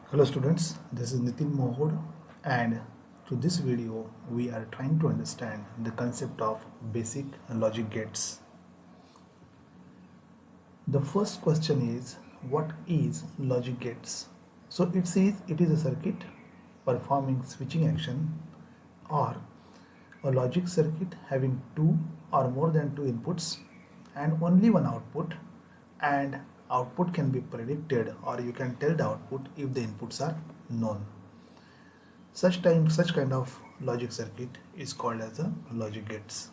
Hello students, this is Nitin Mohod, and to this video we are trying to understand the concept of basic logic gates. The first question is, what is logic gates? So it says it is a circuit performing switching action or a logic circuit having two or more than two inputs and only one output, and output can be predicted or you can tell the output if the inputs are known. Such kind of logic circuit is called as a logic gates.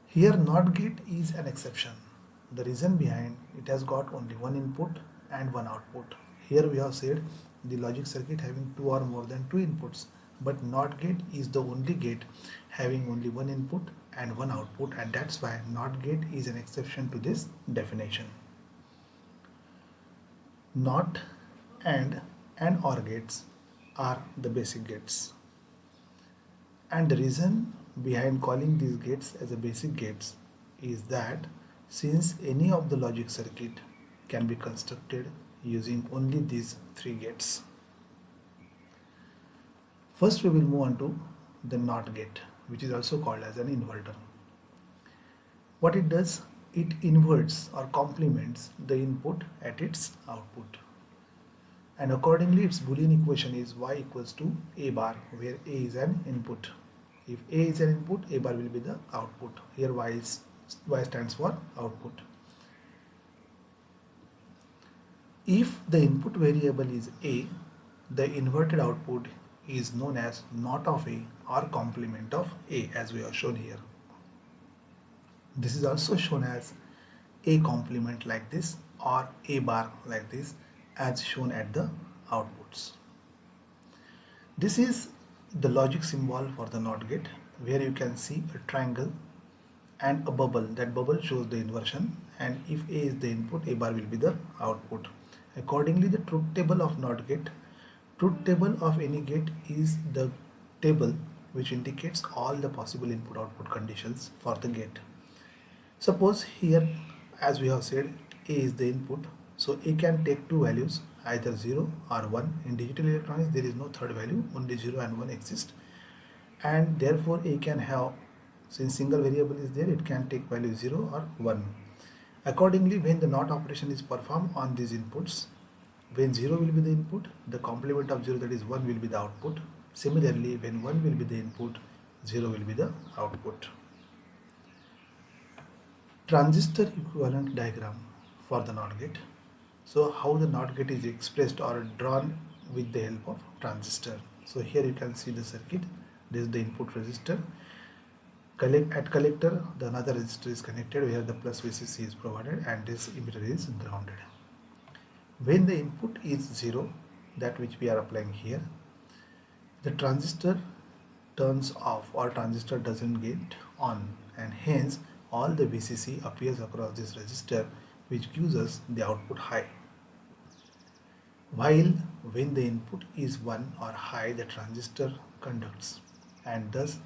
Here NOT gate is an exception. The reason behind it has got only one input and one output. Here we have said the logic circuit having two or more than two inputs, but NOT gate is the only gate having only one input and one output, and that's why NOT gate is an exception to this definition. NOT and OR gates are the basic gates. And the reason behind calling these gates as a basic gates is that since any of the logic circuit can be constructed using only these three gates. First we will move on to the NOT gate, which is also called as an inverter. What it does, it inverts or complements the input at its output. And accordingly its Boolean equation is y equals to a bar, where a is an input. If a is an input, a bar will be the output. Here y stands for output. If the input variable is a, the inverted output is known as not of a or complement of a, as we have shown here. This is also shown as a complement like this or a bar like this, as shown at the outputs. This is the logic symbol for the NOT gate, where you can see a triangle and a bubble. That bubble shows the inversion, and if a is the input, a bar will be the output. Accordingly, the truth table of NOT gate, truth table of any gate is the table which indicates all the possible input output conditions for the gate. Suppose here, as we have said, a is the input, so a can take two values, either 0 or 1. In digital electronics there is no third value, only 0 and 1 exist, and therefore a can have, since single variable is there, it can take value 0 or 1. Accordingly, when the NOT operation is performed on these inputs, when 0 will be the input, the complement of 0, that is 1, will be the output. Similarly, when 1 will be the input, 0 will be the output. Transistor equivalent diagram for the NOT gate. So how the NOT gate is expressed or drawn with the help of transistor. So here you can see the circuit. This is the input resistor. At collector, the another resistor is connected where the plus VCC is provided, and this emitter is grounded. When the input is 0, that which we are applying here, the transistor turns off or transistor doesn't get on, and hence all the VCC appears across this resistor, which gives us the output high. While when the input is 1 or high, the transistor conducts, and thus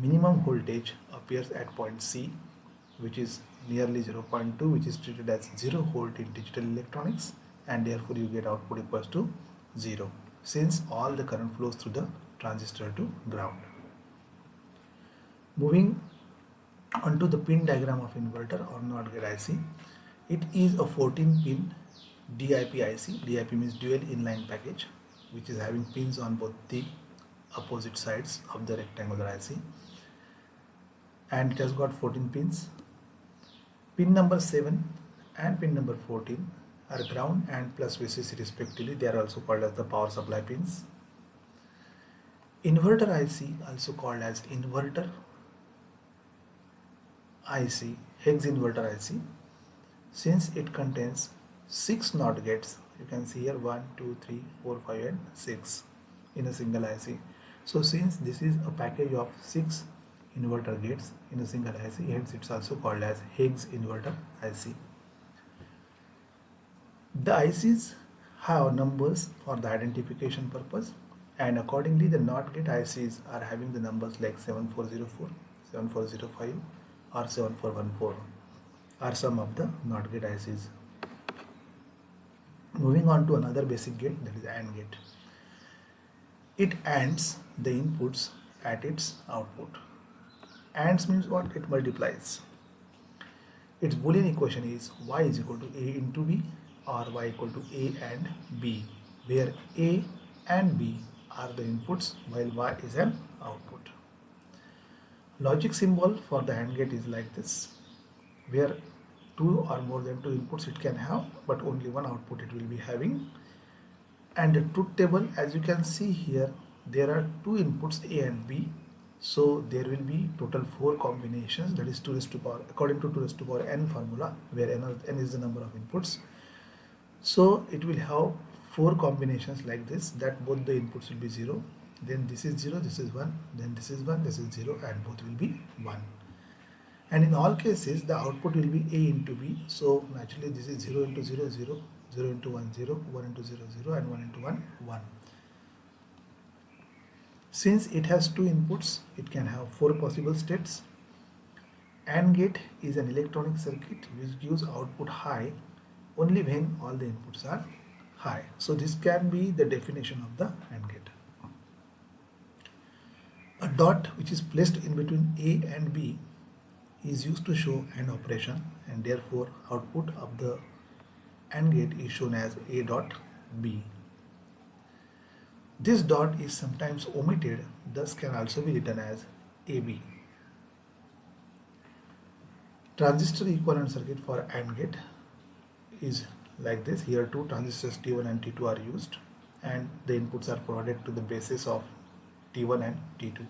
minimum voltage appears at point C, which is nearly 0.2, which is treated as 0 volt in digital electronics, and therefore you get output equals to 0, since all the current flows through the transistor to ground. Moving onto the pin diagram of inverter or NOT gate IC, it is a 14 pin DIP IC. DIP means dual inline package, which is having pins on both the opposite sides of the rectangular IC, and it has got 14 pins. Pin number 7 and pin number 14 are ground and plus VCC respectively. They are also called as the power supply pins. Inverter IC, also called as inverter IC, hex inverter IC, since it contains 6 NOT gates. You can see here 1, 2, 3, 4, 5 and 6 in a single IC. So since this is a package of 6 inverter gates in a single IC, hence it's also called as hex inverter IC. The ICs have numbers for the identification purpose, and accordingly the NOT gate ICs are having the numbers like 7404, 7405 or 7414 are some of the NOT gate ICs. Moving on to another basic gate, that is AND gate. It ANDs the inputs at its output. ANDs means what? It multiplies. Its Boolean equation is y is equal to a into b or y equal to a and b, where a and b are the inputs while y is an output. Logic symbol for the AND gate is like this, where two or more than two inputs it can have, but only one output it will be having. And the truth table, as you can see here, there are two inputs a and b, so there will be total 4 combinations, that is 2 raised to power, according to 2 raised to power n formula, where n is the number of inputs. So it will have 4 combinations like this, that both the inputs will be 0, then this is 0, this is 1, then this is 1, this is 0, and both will be 1. And in all cases the output will be a into b, so naturally this is 0 into 0, 0, 0 into 1, 0, 1 into 0, 0, and 1 into 1, 1. Since it has 2 inputs, it can have 4 possible states. AND gate is an electronic circuit which gives output high only when all the inputs are high. So this can be the definition of the AND gate. A dot which is placed in between A and B is used to show AND operation, and therefore output of the AND gate is shown as A dot B. This dot is sometimes omitted, thus can also be written as AB. Transistor equivalent circuit for AND gate is like this. Here two transistors T1 and T2 are used, and the inputs are provided to the basis of T1 and T2.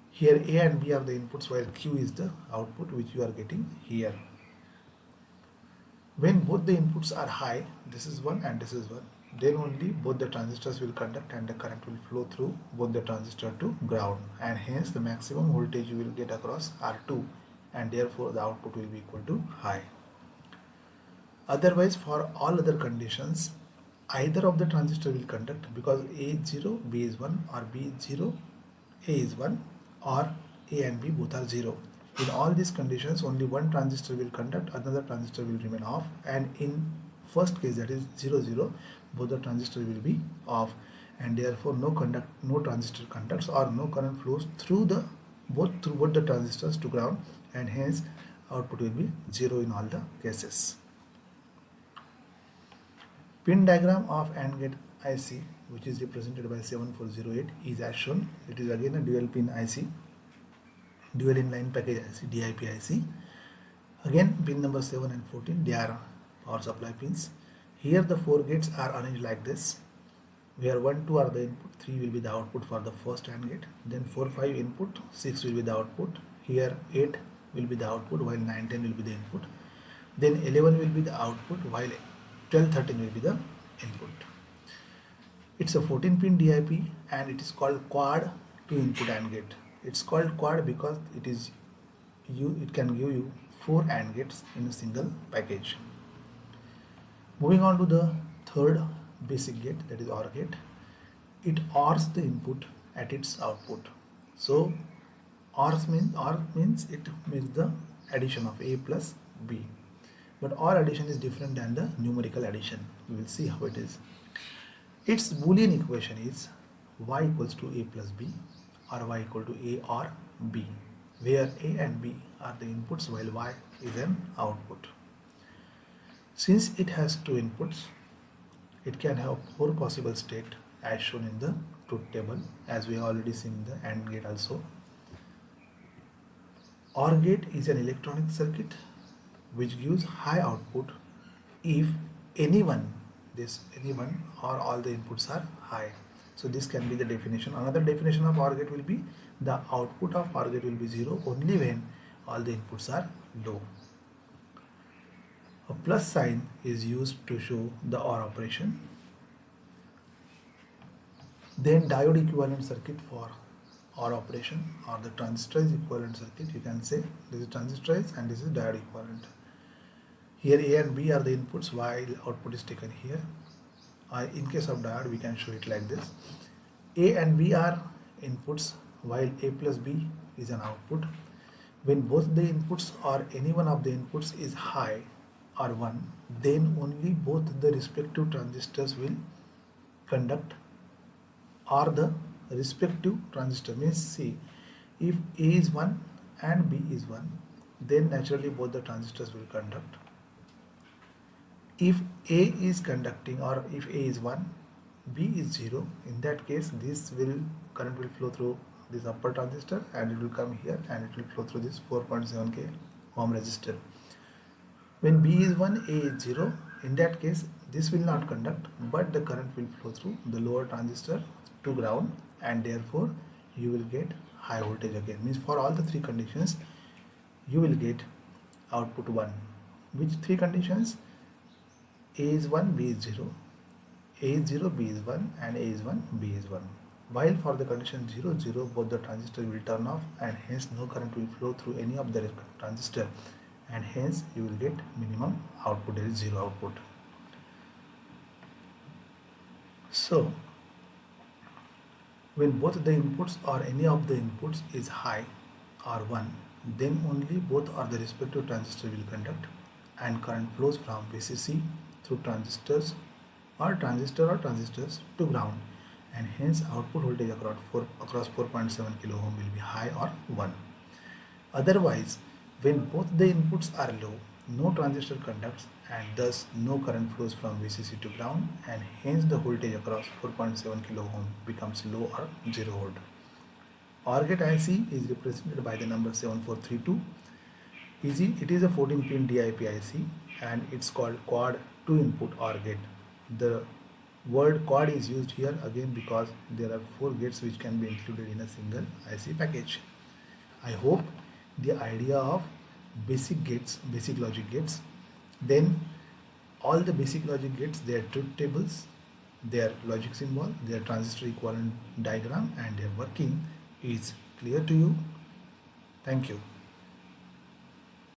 Here A and B are the inputs while Q is the output which you are getting here. When both the inputs are high, this is 1 and this is 1, then only both the transistors will conduct and the current will flow through both the transistor to ground, and hence the maximum voltage you will get across R2, and therefore the output will be equal to high. Otherwise, for all other conditions, either of the transistor will conduct, because A is 0, B is 1, or B is 0, A is 1, or A and B both are 0. In all these conditions, only one transistor will conduct, another transistor will remain off, and in first case, that is 0, 0, both the transistor will be off, and therefore no transistor conducts or no current flows through both the transistors to ground, and hence output will be 0 in all the cases. Pin diagram of AND gate IC, which is represented by 7408, is as shown. It is again a dual pin IC, dual inline package IC, DIP IC. Again, pin number 7 and 14, they are power supply pins. Here the 4 gates are arranged like this, where 1, 2 are the input, 3 will be the output for the first AND gate, then 4, 5 input, 6 will be the output, here 8 will be the output, while 9, 10 will be the input, then 11 will be the output, while 12, 13 will be the input. It's a 14 pin DIP, and it is called quad 2 input AND gate. It's called quad because it can give you 4 AND gates in a single package. Moving on to the third basic gate, that is OR gate. It ORs the input at its output. So OR means it makes the addition of A plus B. But OR addition is different than the numerical addition. We will see how it is. Its Boolean equation is y equals to A plus B, or y equal to A or B, where A and B are the inputs while y is an output. Since it has 2 inputs, it can have 4 possible states as shown in the truth table, as we have already seen in the AND gate also. OR gate is an electronic circuit which gives high output if anyone or all the inputs are high. So this can be the definition. Another definition of OR gate will be the output of OR gate will be 0 only when all the inputs are low. A plus sign is used to show the OR operation. Then diode equivalent circuit for OR operation, or the transistorized equivalent circuit, you can say. This is transistorized and this is diode equivalent. Here A and B are the inputs while output is taken here. In case of diode, we can show it like this. A and B are inputs while A plus B is an output. When both the inputs or any one of the inputs is high, are 1, then only both the respective transistors will conduct, or the respective transistor means, see, if A is 1 and B is 1, then naturally both the transistors will conduct. If A is conducting, or if A is 1, B is 0, in that case this will current will flow through this upper transistor and it will come here and it will flow through this 4.7k ohm resistor. When B is 1, A is 0, in that case this will not conduct, but the current will flow through the lower transistor to ground, and therefore you will get high voltage again. Means for all the three conditions you will get output 1. Which three conditions? A is 1, B is 0, A is 0, B is 1, and A is 1, B is 1. While for the condition 0, 0, both the transistors will turn off and hence no current will flow through any of the respective transistor, and hence you will get minimum output, that is 0 output. So when both the inputs or any of the inputs is high or 1, then only both or the respective transistor will conduct and current flows from VCC through transistors or transistors to ground, and hence output voltage across 4.7 kilo ohm will be high or 1. Otherwise, when both the inputs are low, no transistor conducts and thus no current flows from VCC to ground, and hence the voltage across 4.7 kilo ohm becomes low or 0 volt. OR gate IC is represented by the number 7432. It is a 14-pin DIP IC and it's called quad 2 input OR gate. The word quad is used here again because there are 4 gates which can be included in a single IC package. I hope the idea of basic gates, basic logic gates, then all the basic logic gates, their truth tables, their logic symbol, their transistor equivalent diagram and their working is clear to you. Thank you.